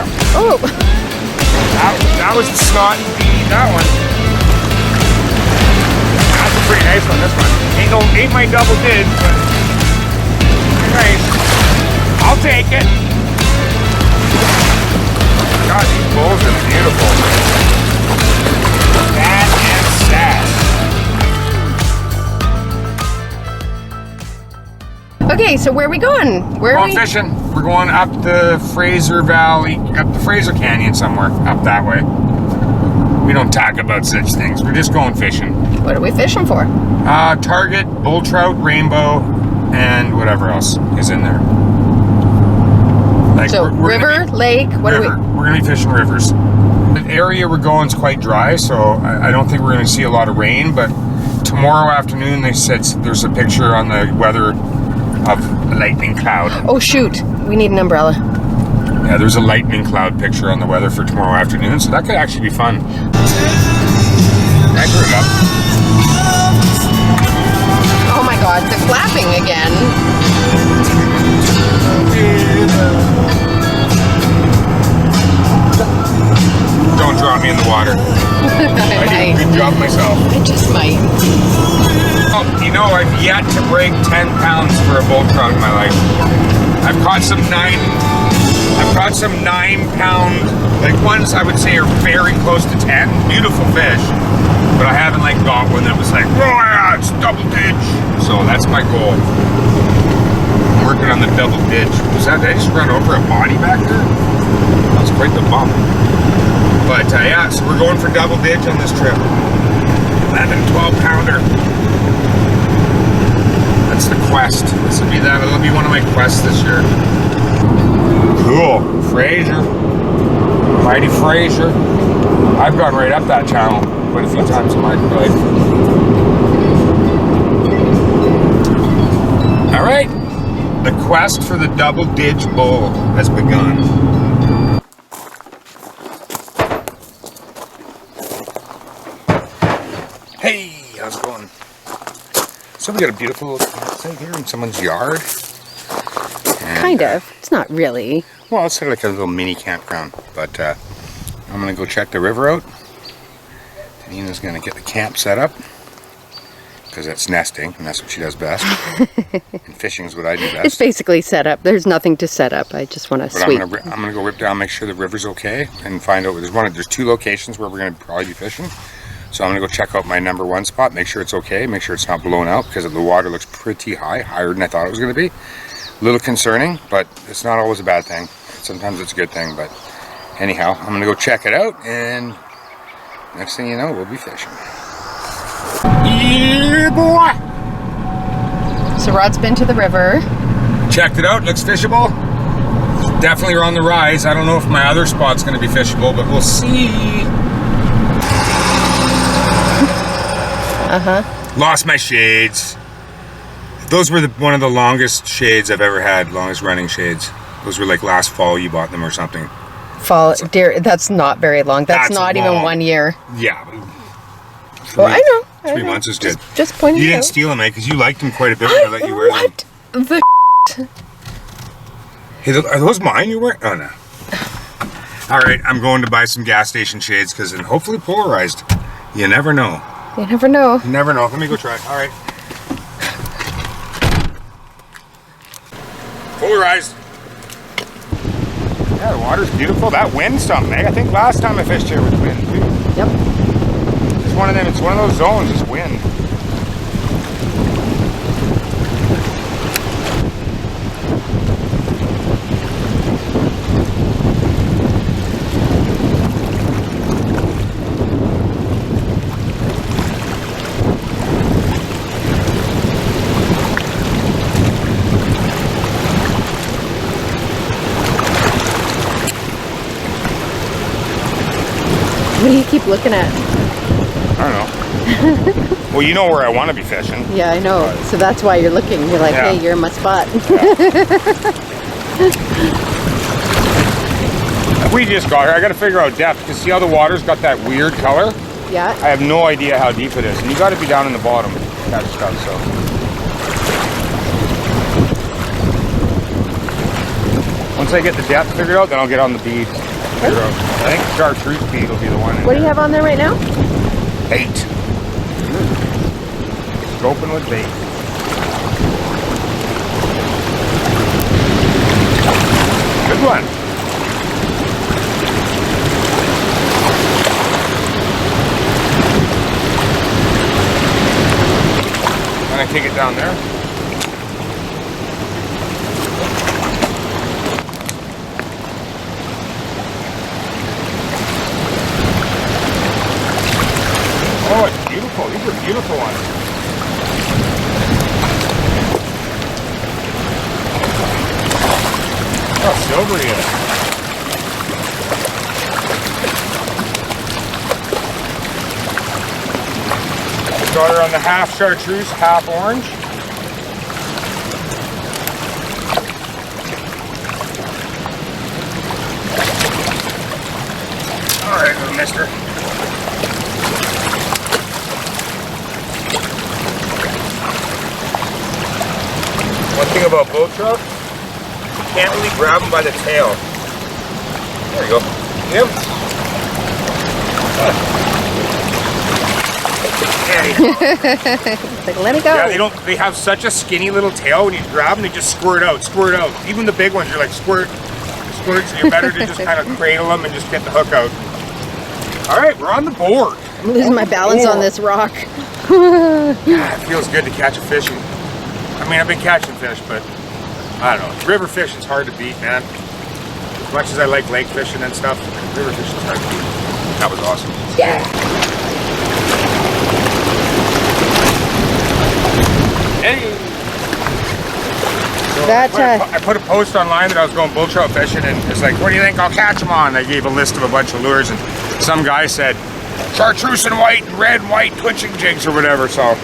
Bam! Oh! That was the snot and bead, that one. That's a pretty nice one, this one. Ain't my double did, but nice. I'll take it. God, these bulls are beautiful. That and sass. Okay, so where are we going? We're going fishing. We're going up the Fraser Valley, up the Fraser Canyon somewhere, up that way. We don't talk about such things. We're just going fishing. What are we fishing for? Target, bull trout, rainbow, and whatever else is in there. Like So river, lake, what river. We're going to be fishing rivers. The area we're going is quite dry, so I don't think we're going to see a lot of rain, but tomorrow afternoon they said there's a picture on the weather of a lightning cloud. Oh shoot, we need an umbrella. Yeah, there's a lightning cloud picture on the weather for tomorrow afternoon, so that could actually be fun. I drew it up. Oh my god, the flapping again. Don't drop me in the water. I did a good job myself. I just might. Oh, you know, I've yet to break 10 pounds for a bull trout in my life. I've caught some 9-pound, like ones I would say are very close to 10. Beautiful fish. But I haven't like got one that was like, oh yeah, it's double ditch. So that's my goal. I'm working on the double ditch. Was that, did I just run over a body back there? That was quite the bump. But yeah, so we're going for double ditch on this trip. 11, 12-pounder. That's the quest. It'll be one of my quests this year. Cool. Fraser. Mighty Fraser. I've gone right up that channel quite a few times in my life. All right. The quest for the double ditch bull has begun. Hey, how's it going? So we got a beautiful little campsite here in someone's yard. And, Kind of. It's not really. Well, it's sort of like a little mini campground. But I'm going to go check the river out. Danena's going to get the camp set up. Because that's nesting, and that's what she does best. And fishing is what I do best. It's basically set up. There's nothing to set up. I just want to sweep. I'm gonna go rip down, make sure the river's okay, and find out. There's 2 locations where we're gonna probably be fishing. So I'm gonna go check out my number 1 spot, make sure it's okay, make sure it's not blown out, because the water looks pretty high, higher than I thought it was gonna be. A little concerning, but it's not always a bad thing. Sometimes it's a good thing, but anyhow, I'm gonna go check it out, and next thing you know, we'll be fishing. Yeah, boy! So Rod's been to the river. Checked it out, looks fishable. Definitely are on the rise. I don't know if my other spot's gonna be fishable, but we'll see. Lost my shades. Those were one of the longest shades I've ever had, longest running shades. Those were like last fall you bought them or something. Fall, dear, that's not very long. That's not long. Even 1 year. Yeah. Oh, I know. 3 months is good. Just pointing You it didn't out. steal them, because you liked them quite a bit when I let you wear them. What the Hey, are those mine you wear? Oh, no. All right, I'm going to buy some gas station shades, because then hopefully polarized. You never know. You never know. You never know. Let me go try. All right. Polarized. Yeah, the water's beautiful. That wind's something, eh? I think last time I fished here was wind, too. Yep. It's one of them. It's one of those zones. It's wind. What do you keep looking at? I don't know. Well, you know where I want to be fishing. Yeah, I know. But so that's why you're looking. You're like, yeah. Hey, you're in my spot. Yeah. We just got here. I got to figure out depth, because see how the water's got that weird color? Yeah. I have no idea how deep it is. And you got to be down in the bottom to catch stuff, so. Once I get the depth figured out, then I'll get on the bead. I think chartreuse bead will be the one. What do you have on there right now? Bait. Scoping with bait. Good one. Can I take it down there? Oh, it's beautiful. These are beautiful ones. Oh, silvery is. Got her on the half chartreuse, half orange. All right, little mister. One thing about bull trout, you can't really grab them by the tail. There you go. Yep. It's like, let it go. Yeah, they have such a skinny little tail. When you grab them, they just squirt out. Even the big ones, you're like squirt, so you're better to just kind of cradle them and just get the hook out. All right, we're on the board. I'm losing my balance on this rock. Yeah, it feels good to catch a fish. I mean, I've been catching fish, but I don't know. River fishing's hard to beat, man. As much as I like lake fishing and stuff, river fishing's hard to beat. That was awesome. Yeah. Hey. So That, I put a post online that I was going bull trout fishing, and it's like, what do you think I'll catch them on? I gave a list of a bunch of lures, and some guy said, chartreuse and white, and red and white twitching jigs or whatever. So,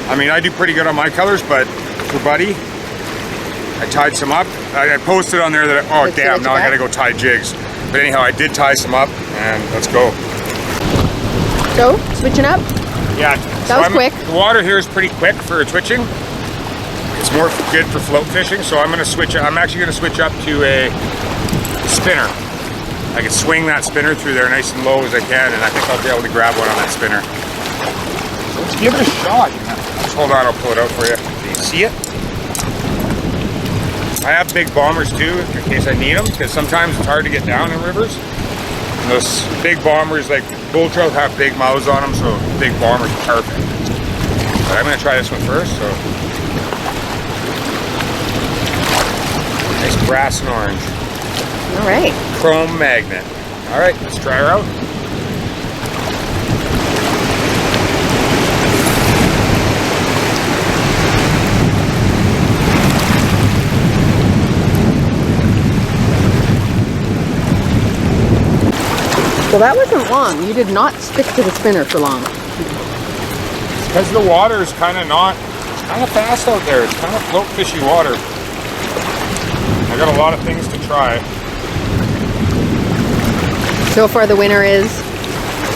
I mean, I do pretty good on my colors, but for Buddy, I tied some up. I posted on there that, oh damn, now I gotta go tie jigs. But anyhow, I did tie some up, and let's go. So, switching up? Yeah. That was quick. The water here is pretty quick for twitching. It's more good for float fishing, so I'm actually gonna switch up to a spinner. I can swing that spinner through there nice and low as I can, and I think I'll be able to grab one on that spinner. So let's give it a shot. Just hold on, I'll pull it out for you. Do you see it? I have big bombers too, in case I need them, because sometimes it's hard to get down in rivers. And those big bombers, like bull trout, have big mouths on them, so big bombers are perfect. But I'm gonna try this one first. So nice brass and orange. All right. Chrome magnet. All right, let's try her out. Well, that wasn't long. You did not stick to the spinner for long. Because the water is kind of fast out there. It's kind of float fishy water. I got a lot of things to try. So far the winner is?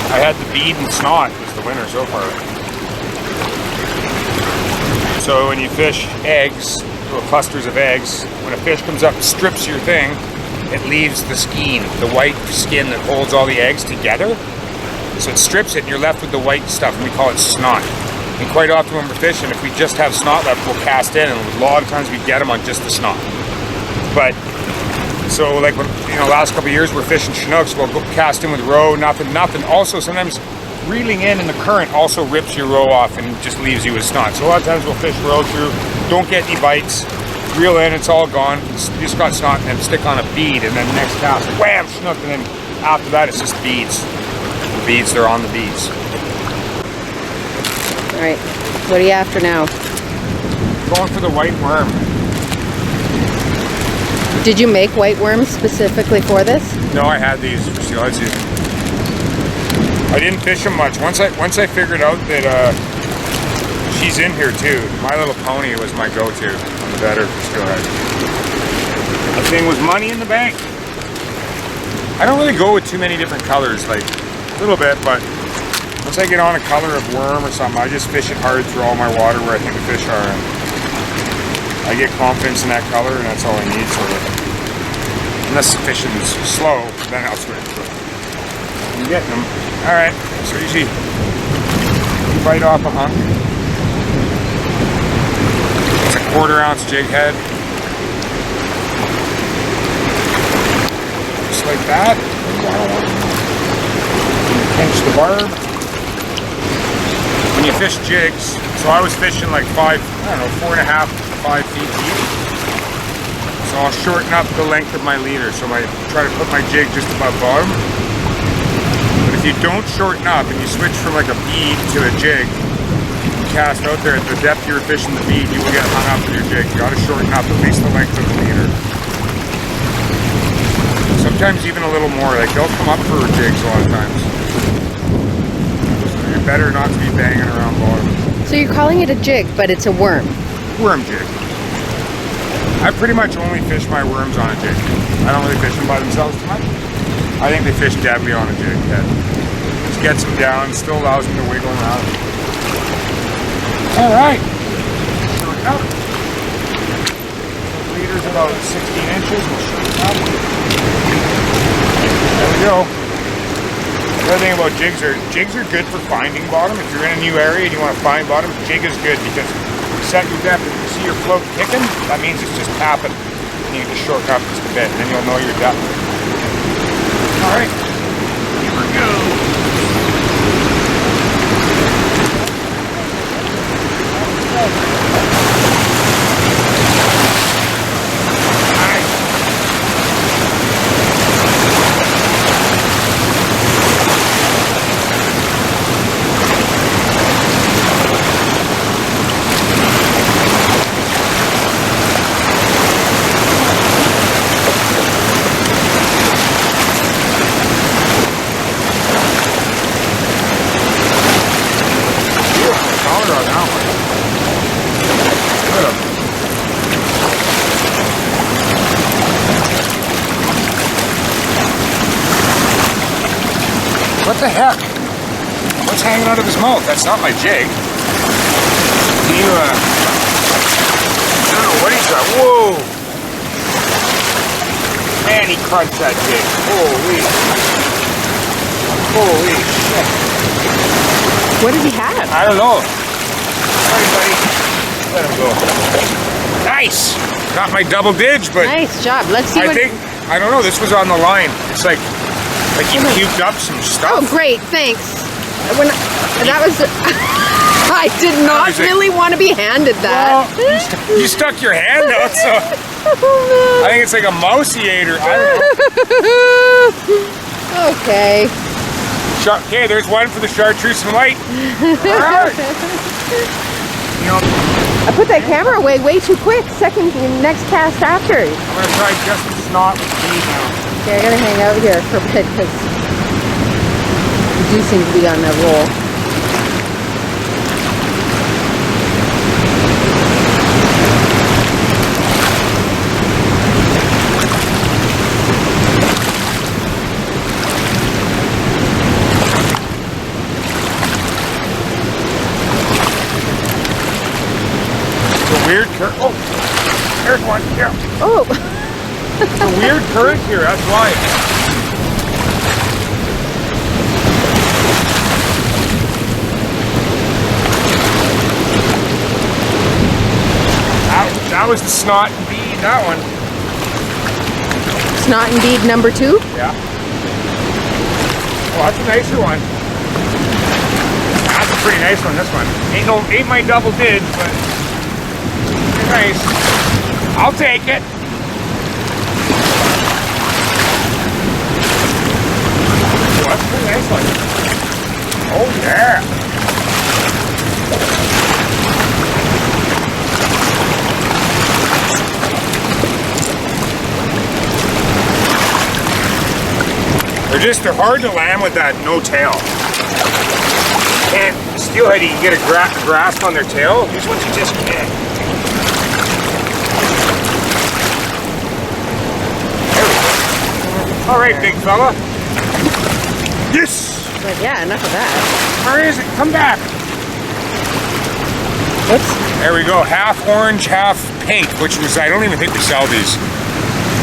I had the bead and snot was the winner so far. So when you fish eggs, little clusters of eggs, when a fish comes up and strips your thing, it leaves the skein, the white skin that holds all the eggs together. So it strips it and you're left with the white stuff, and we call it snot. And quite often when we're fishing, if we just have snot left, we'll cast in, and a lot of times we get them on just the snot. But so like when, last couple of years we're fishing Chinooks, we'll go cast in with roe, nothing. Also sometimes reeling in the current also rips your roe off and just leaves you with snot. So a lot of times we'll fish roe through, don't get any bites, reel in, it's all gone, you just got snot, and then stick on a bead, and then next cast, wham, Chinook, and then after that it's just beads. The beads, they're on the beads. All right, what are you after now? Going for the white worm. Did you make white worms specifically for this? No, I had these for seal season. I didn't fish them much. Once I figured out that she's in here too. My Little Pony was my go-to on the better steelhead. The thing was money in the bank. I don't really go with too many different colors, like a little bit, but once I get on a color of worm or something, I just fish it hard through all my water where I think the fish are. And I get confidence in that color, and that's all I need. So Unless the fishing's slow, then I'll switch. But I'm getting them. All right, so easy. You bite off a hunk. It's a 1/4 ounce jig head. Just like that. Pinch the barb. When you fish jigs, so I was fishing like 4.5 to 5 feet deep. So I'll shorten up the length of my leader. So I try to put my jig just above bottom. But if you don't shorten up and you switch from like a bead to a jig, you cast out there at the depth you're fishing the bead, you will get hung up with your jig. You gotta shorten up at least the length of the leader. Sometimes even a little more, like they'll come up for jigs a lot of times. So you're better not to be banging around bottom. So you're calling it a jig, but it's a worm. Worm jig. I pretty much only fish my worms on a jig. I don't really fish them by themselves too much. I think they fish deadly on a jig head. Just gets them down, still allows them to wiggle around. Alright. Shorten up. The leader's about 16 inches. We'll shorten up. There we go. The other thing about jigs are good for finding bottom. If you're in a new area and you want to find bottom, jig is good because you set your depth. If you see your float kicking, that means it's just tapping. And you can just shorten up just a bit, and then you'll know your depth. Alright, here we go. What the heck? What's hanging out of his mouth? That's not my jig. Can you, I don't know what he's got. Whoa! Man, he crunched that jig. Holy. Holy shit. What did he have? I don't know. Sorry, buddy. Let him go. Nice! Got my double dig, but... Nice job. Let's see I don't know, this was on the line. It's like you cubed up some stuff. Oh, great, thanks. That was... I did not really want to be handed that. Well, you stuck your hand out, so... I think it's like a mouse he ate, or I don't know. Okay. Okay, there's one for the chartreuse and white. All right. You know, I put that camera away way too quick. Next cast after. I'm going to try just the snot with the bead now. Okay, I gotta hang out here for a bit because you do seem to be on a roll. It's a weird current. Oh, there's one. Yeah. Oh. It's a weird current here, that's why. That was the snot and bead, that one. Snot and bead number 2? Yeah. Well, that's a nicer one. That's a pretty nice one, this one. Ain't my double dig, but pretty nice. I'll take it. That's a pretty nice one. Oh yeah. They're hard to land with that no tail. And steelhead, you can get a grasp on their tail. These ones you just can't. There we go. All right, big fella. Yes! But yeah, enough of that. Where is it? Come back. Oops. There we go. Half orange, half pink, which was, I don't even think we sell these.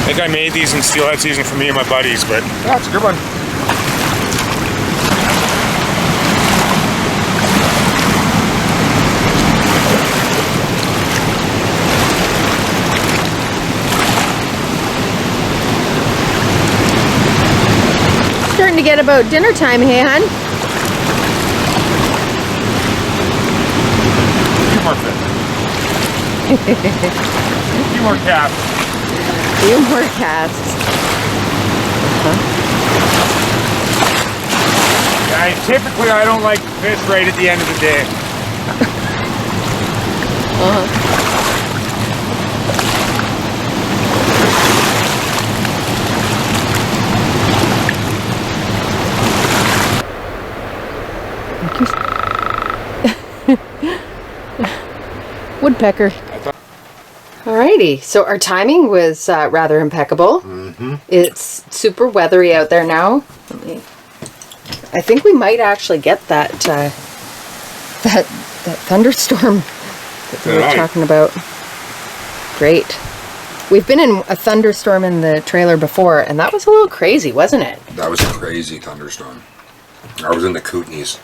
I think I made these in steelhead season for me and my buddies, but yeah, it's a good one. Starting to get about dinner time, hey, hon? A few more fish. A few more casts. Few more casts. Typically, I don't like fish right at the end of the day. Woodpecker. Alrighty, so our timing was rather impeccable. It's super weathery out there now. I think we might actually get that that thunderstorm that we were talking about. Great. We've been in a thunderstorm in the trailer before, and that was a little crazy, wasn't it? That was a crazy thunderstorm. I was in the Kootenays.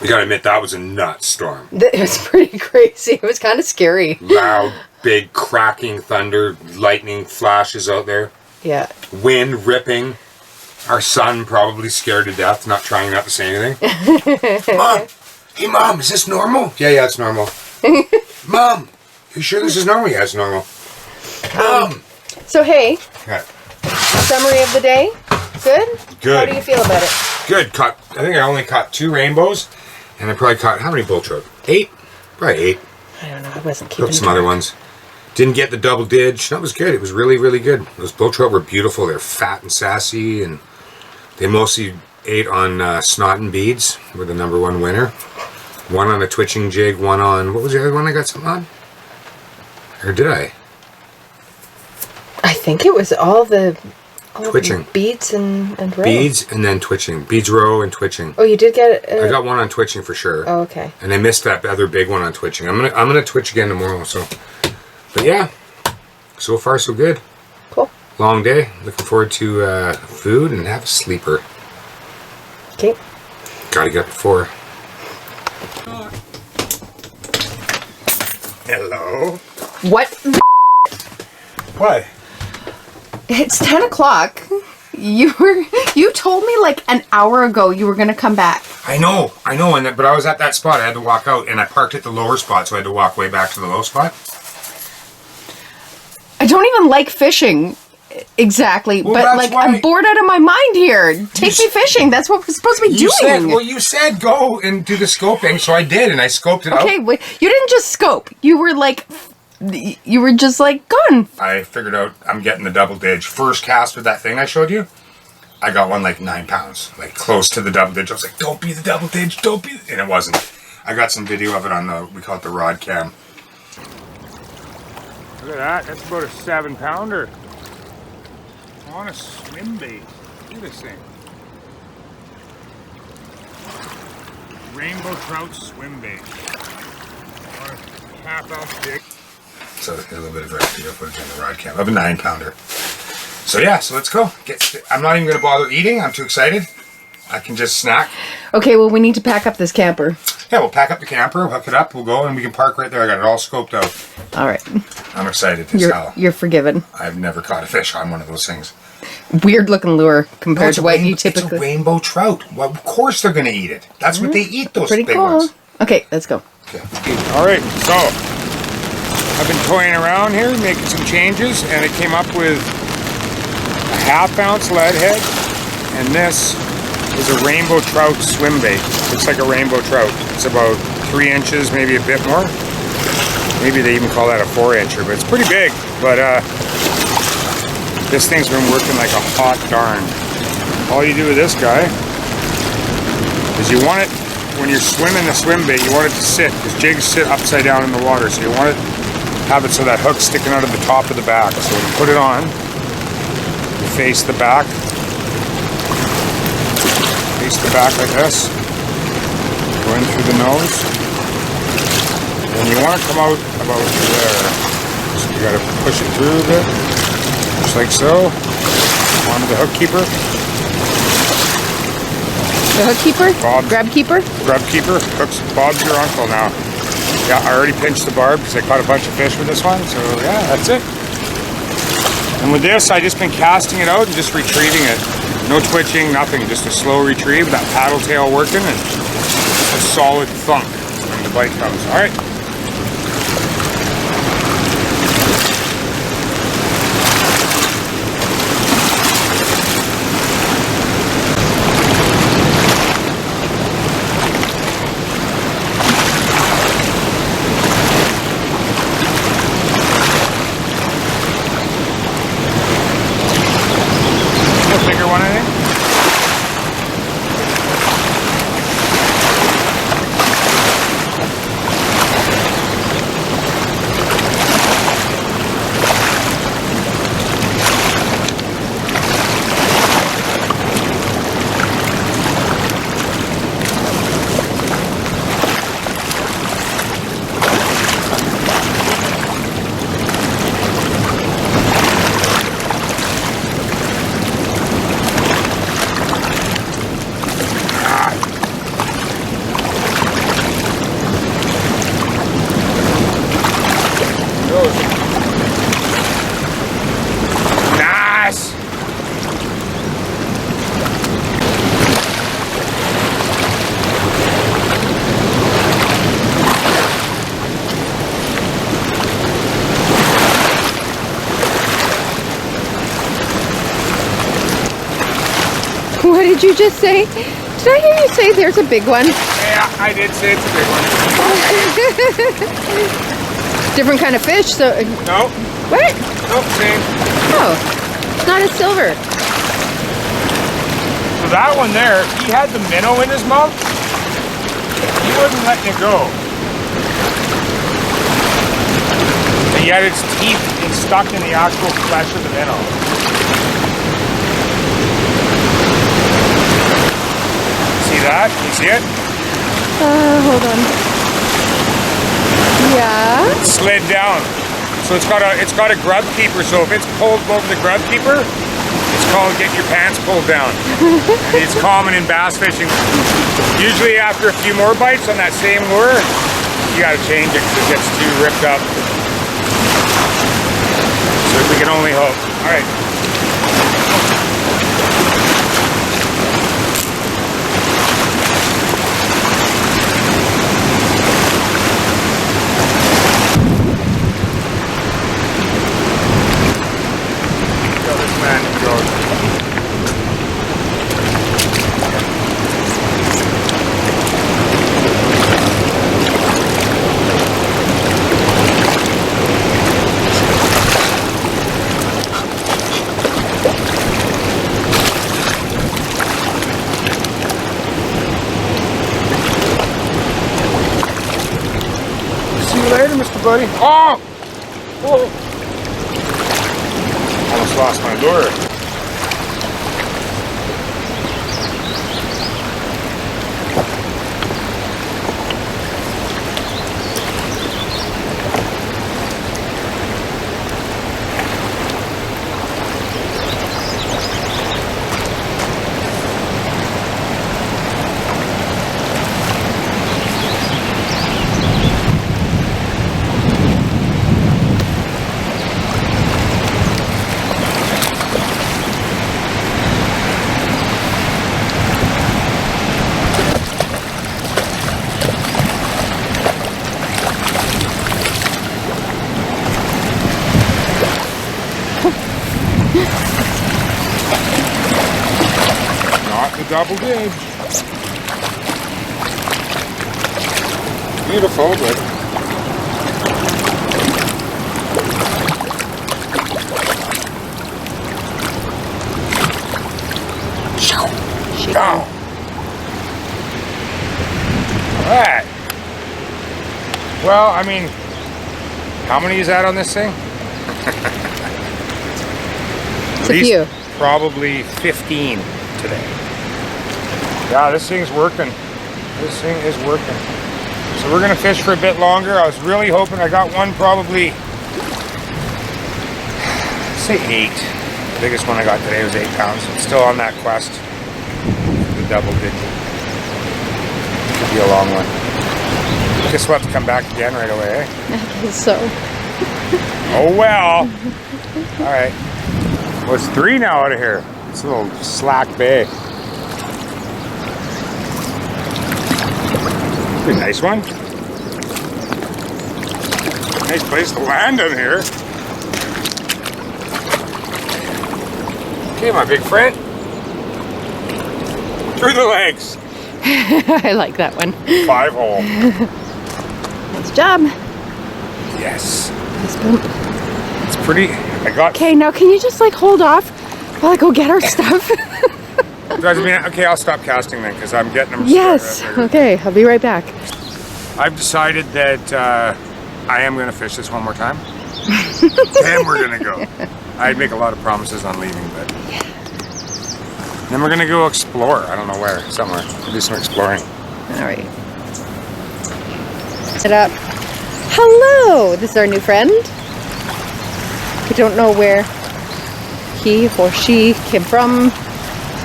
You gotta admit, that was a nuts storm. It was pretty crazy. It was kind of scary. Loud, big, cracking thunder, lightning flashes out there. Yeah. Wind ripping. Our son probably scared to death, not trying not to say anything. Mom! Hey, Mom, is this normal? Yeah, it's normal. Mom! You sure this is normal? Yeah, it's normal. Mom! So, hey, Okay. summary of the day. Good? Good. How do you feel about it? Good. I think I only caught 2 rainbows. And I probably caught, how many bull trout? 8? Probably 8. I don't know. I wasn't keeping Took some track. other ones. Didn't get the double didge. That was good. It was really, really good. Those bull trout were beautiful. They're fat and sassy, and they mostly ate on snot and beads. Were the #1 winner. One on a twitching jig, one on, what was the other one I got something on? Or did I? I think it was all the Twitching. beads and row. Beads and then twitching. Beads, row, and twitching. Oh, you did get I got one on twitching for sure. Oh, okay. And I missed that other big one on twitching. I'm gonna twitch again tomorrow. So, but yeah, so far so good. Cool. Long day. Looking forward to food and have a sleeper. Okay. Gotta get up at 4. Hello. What? What? It's 10 o'clock. You told me like an hour ago you were gonna come back. I know, but I was at that spot. I had to walk out, and I parked at the lower spot, so I had to walk way back to the low spot. I don't even like fishing exactly, Well, but that's like why- I'm bored out of my mind here. Take me fishing. That's what we're supposed to be doing. You said go and do the scoping, so I did, and I scoped it out. Okay, wait, you didn't just scope. You were just like gone. I figured out I'm getting the double didge. First cast with that thing I showed you, I got one like 9 pounds, like close to the double didge. I was like, don't be the double didge, don't be, and it wasn't. I got some video of it on we call it the rod cam. Look at that, that's about a 7-pounder. On a swim bait. Look at this thing. Rainbow trout swim bait. On a half-ounce jig. So a little bit of video footage on the rod cam of a 9-pounder. So yeah, so let's go. I'm not even going to bother eating. I'm too excited. I can just snack. Okay, well we need to pack up this camper. Yeah, we'll pack up the camper, hook it up, we'll go, and we can park right there. I got it all scoped out. All right. I'm excited as hell. You're forgiven. I've never caught a fish on one of those things. Weird looking lure compared to what you It's a typically. rainbow trout. Well, of course they're going to eat it. That's what they eat, those Pretty big cool. ones. Okay, let's go. Okay. All right, so I've been toying around here, making some changes, and it came up with a half-ounce lead head, and this is a rainbow trout swim bait. Looks like a rainbow trout. It's about 3 inches, maybe a bit more. Maybe they even call that a 4-incher, but it's pretty big. But this thing's been working like a hot darn. All you do with this guy is you want it, when you're swimming the swim bait, you want it to sit, because jigs sit upside down in the water, so you want it, have it so that hook's sticking out of the top of the back. So when you put it on, you face the back like this, go in through the nose, and you want to come out about there. So you got to push it through a bit. Just like so. On the hook keeper. The hook keeper? Bob. Grab keeper? Grub keeper. Hooks. Bob's your uncle now. Yeah, I already pinched the barb because I caught a bunch of fish with this one. So yeah, that's it. And with this, I just been casting it out and just retrieving it. No twitching, nothing. Just a slow retrieve. That paddle tail working and a solid thunk when the bite comes. All right. Bigger one, I think. Nice! What did you just say? Did I hear you say there's a big one? Yeah, I did say it's a big one. Different kind of fish, so... No, What? nope, same. Oh, it's not a silver. So that one there, he had the minnow in his mouth. He wasn't letting it go. And yet its teeth is stuck in the actual flesh of the minnow. See that? You see it? Hold on. Yeah. Slid down. So it's got a grub keeper. So if it's pulled over the grub keeper, it's called get your pants pulled down. It's common in bass fishing. Usually after a few more bites on that same lure, you gotta change it because it gets too ripped up. So we can only hope. All right. See you later, Mr. Buddy. Oh! Whoa! Almost lost my lure. Not the double dig. Beautiful, but down. Alright. Well, I mean, how many is that on this thing? It's a few. Probably 15 today. Yeah, this thing's working. This thing is working. So we're gonna fish for a bit longer. I was really hoping I got one probably say 8. The biggest one I got today was 8 pounds. I'm still on that quest. The double digit. Could be a long one. Guess we'll have to come back again right away, eh? I guess so. Oh well. Alright. Well, it's 3 now out of here. It's a little slack bay. Pretty nice one. Nice place to land in here. Okay, my big friend. Through the legs. I like that one. 5 hole. Nice job. Yes. Nice bump. It's pretty. I got. Okay, now can you just like hold off while I go get our stuff? Okay, I'll stop casting then because I'm getting them. Yes. Okay, I'll be right back. I've decided that I am going to fish this one more time. Then we're going to go. I'd make a lot of promises on leaving, but then we're going to go explore. I don't know where, somewhere. We'll do some exploring. All right. Set up. Hello, this is our new friend. We don't know where he or she came from.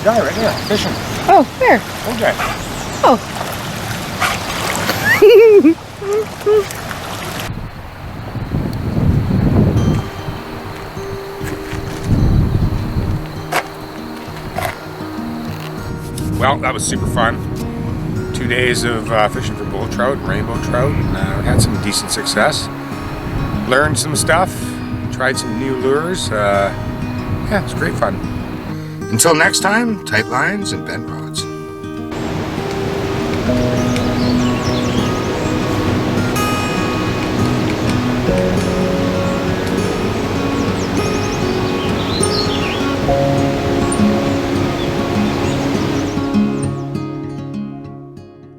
Guy right here, fishing. Oh, where? Okay. Oh. Well, that was super fun. 2 days of fishing for bull trout and rainbow trout. We had some decent success. Learned some stuff. Tried some new lures. Yeah, it was great fun. Until next time, tight lines and bent rods.